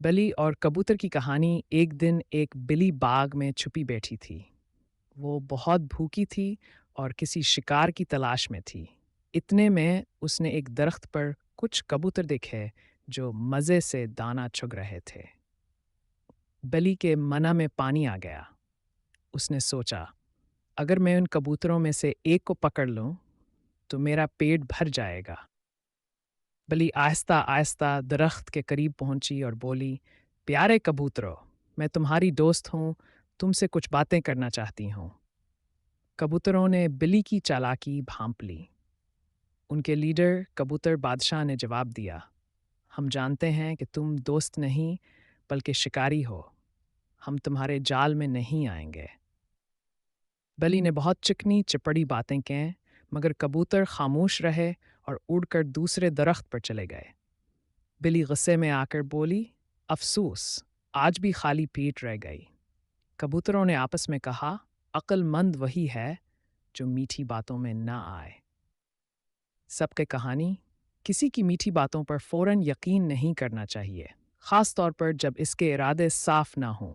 बली और कबूतर की कहानी। एक दिन एक बिल्ली बाग में छुपी बैठी थी। वो बहुत भूखी थी और किसी शिकार की तलाश में थी। इतने में उसने एक दरख्त पर कुछ कबूतर देखे जो मज़े से दाना चुग रहे थे। बली के मना में पानी आ गया। उसने सोचा, अगर मैं उन कबूतरों में से एक को पकड़ लूं तो मेरा पेट भर जाएगा। बली आहिस्ता आहिस्ता दरख्त के करीब पहुंची और बोली, प्यारे कबूतरों, मैं तुम्हारी दोस्त हूँ, तुमसे कुछ बातें करना चाहती हूँ। कबूतरों ने बिल्ली की चालाकी भांप ली। उनके लीडर कबूतर बादशाह ने जवाब दिया, हम जानते हैं कि तुम दोस्त नहीं बल्कि शिकारी हो। हम तुम्हारे जाल में नहीं आएंगे। बली ने बहुत चिकनी चिपड़ी बातें कहीं, मगर कबूतर खामोश रहे और उड़कर दूसरे दरख्त पर चले गए। बिल्ली गुस्से में आकर बोली, अफसोस, आज भी खाली पेट रह गई। कबूतरों ने आपस में कहा, अक्लमंद वही है जो मीठी बातों में ना आए। सबके कहानी, किसी की मीठी बातों पर फौरन यकीन नहीं करना चाहिए, खास तौर पर जब इसके इरादे साफ ना हों।